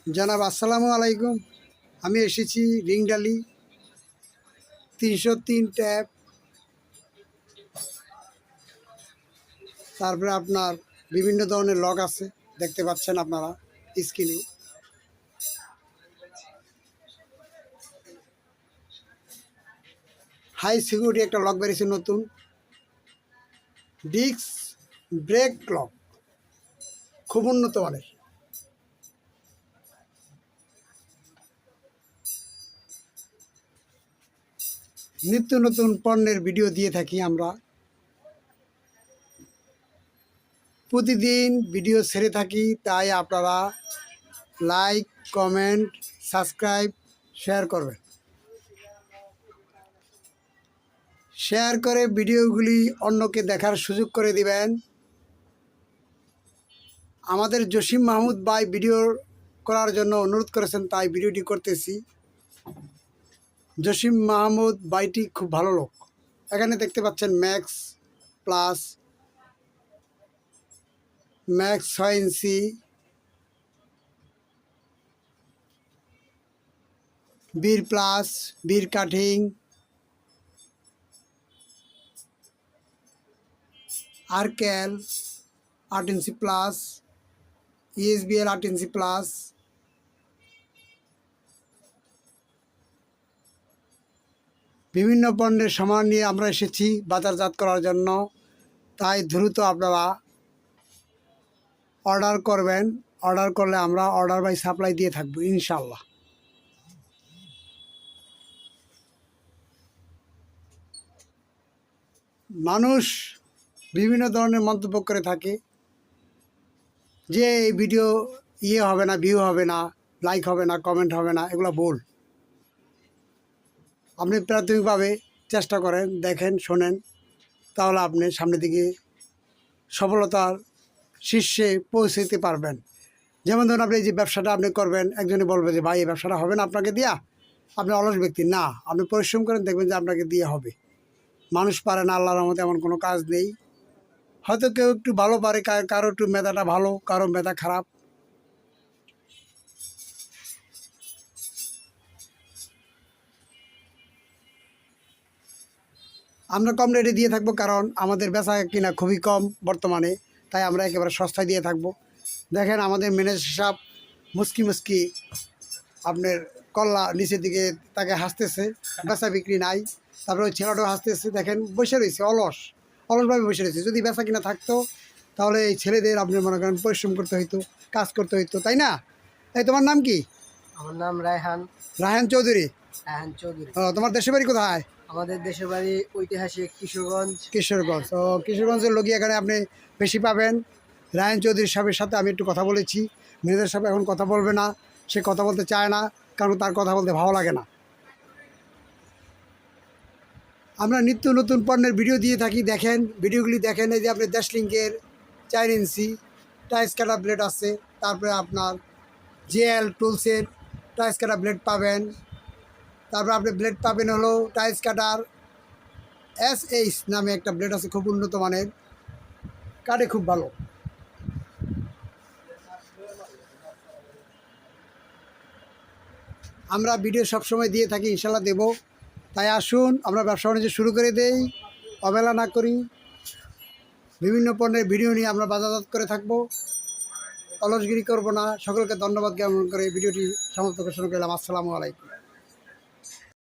জনাব আসসালামু আলাইকুম। আমি এসেছি রিংডালি 303 ট্যাপ, তারপরে আপনার বিভিন্ন ধরনের লক আছে, দেখতে পাচ্ছেন আপনারা স্ক্রিনে। হাই সিকিউরিটি একটা লক বেরিয়েছে নতুন, ডিস্ক ব্রেক লক, খুব উন্নত মানের। নিত্য নতুন পণ্যের ভিডিও দিয়ে থাকি আমরা, প্রতিদিন ভিডিও ছেড়ে থাকি, তাই আপনারা লাইক, কমেন্ট, সাবস্ক্রাইব, শেয়ার করবেন। শেয়ার করে ভিডিওগুলি অন্যকে দেখার সুযোগ করে দিবেন। আমাদের জসিম মাহমুদ ভাই ভিডিও করার জন্য অনুরোধ করেছেন, তাই ভিডিওটি করতেছি। জসিম মাহমুদ ভাইটি খুব ভালো লোক। এখানে দেখতে পাচ্ছেন ম্যাক্স প্লাস, ম্যাক্স 6 ইঞ্চি, বীর প্লাস, বীর কাটিং, আরকেল 8 ইঞ্চি প্লাস, ইএসবিএল 8 ইঞ্চি প্লাস। বিভিন্ন পণ্যের সামান নিয়ে আমরা এসেছি বাজারজাত করার জন্য, তাই দ্রুত আপনারা অর্ডার করবেন। অর্ডার করলে আমরা অর্ডার বাই সাপ্লাই দিয়ে থাকবো ইনশাল্লাহ। মানুষ বিভিন্ন ধরনের মন্তব্য করে থাকে যে এই ভিডিও হবে না, ভিউ হবে না, লাইক হবে না, কমেন্ট হবে না, এগুলো ভুল। আপনি প্রাথমিকভাবে চেষ্টা করেন, দেখেন, শোনেন, তাহলে আপনি সামনের দিকে সফলতার শীর্ষে পৌঁছতে পারবেন। যেমন ধরুন, আপনি এই যে ব্যবসাটা আপনি করবেন, একজনে বলবে যে ভাই এই ব্যবসাটা হবে না আপনাকে দিয়া, আপনি অলস ব্যক্তি না, আপনি পরিশ্রম করেন, দেখবেন যে আপনাকে দিয়ে হবে। মানুষ পারে না, আল্লাহর রহমতে এমন কোনো কাজ নেই। হয়তো কেউ একটু ভালো পারে, কারো একটু মেধাটা ভালো, কারো মেধা খারাপ। আমরা কম রেটে দিয়ে থাকবো, কারণ আমাদের বেচা কিনা খুবই কম বর্তমানে, তাই আমরা একেবারে সস্তায় দিয়ে থাকবো। দেখেন আমাদের ম্যানেজার সাহেব মুস্কি মুস্কি আপনার কল্লা নিচের দিকে তাকে হাসতেছে, বেচা বিক্রি নাই। তারপরে ওই ছেলেটাও হাসতেছে, দেখেন বসে রয়েছে, অলসভাবে বসে রয়েছে। যদি বেচা কিনা থাকতো তাহলে এই ছেলেদের আপনি মনে করেন পরিশ্রম করতে হইতো, কাজ করতে হইতো, তাই না? এই তোমার নাম কি? আমার নাম রায়হান। রায়হান চৌধুরী। রায়হান চৌধুরী। তোমার দেশের বাড়ি কোথায়? আমাদের দেশের বাড়ি ঐতিহাসিক কিশোরগঞ্জ। কিশোরগঞ্জ। ও, কিশোরগঞ্জের লোকই এখানে আপনি বেশি পাবেন। রায়হান চৌধুরী সাহেবের সাথে আমি একটু কথা বলেছি। ম্যানেজার সাহেব এখন কথা বলবে না, সে কথা বলতে চায় না, কারণ তার কথা বলতে ভালো লাগে না। আমরা নিত্য নতুন পণ্যের ভিডিও দিয়ে থাকি, দেখেন ভিডিওগুলি দেখেন। এই যে আপনি দেশলিঙ্কের 4 ইঞ্চি টাইস কাটা ব্লেড আছে, তারপরে আপনার জেএল টুলসের টাইস কাটা ব্লেড পাবেন। তারপরে আপনি ব্লেড পাবেন হলো টাইস কাটার SH নামে একটা ব্লেড আছে, খুব উন্নত মানের, কাটে খুব ভালো। আমরা ভিডিও সবসময় দিয়ে থাকি, ইনশাল্লাহ দেব। তাই আসুন আমরা ব্যবসা বাণিজ্য শুরু করে দেই, অবহেলা না করি। বিভিন্ন পণ্যের ভিডিও নিয়ে আমরা বাজারজাত করে থাকবো, অলসগিরি করব না। সকলকে ধন্যবাদ জ্ঞাপন করে ভিডিওটি সমাপ্ত ঘোষণা করলাম। আসসালামু আলাইকুম।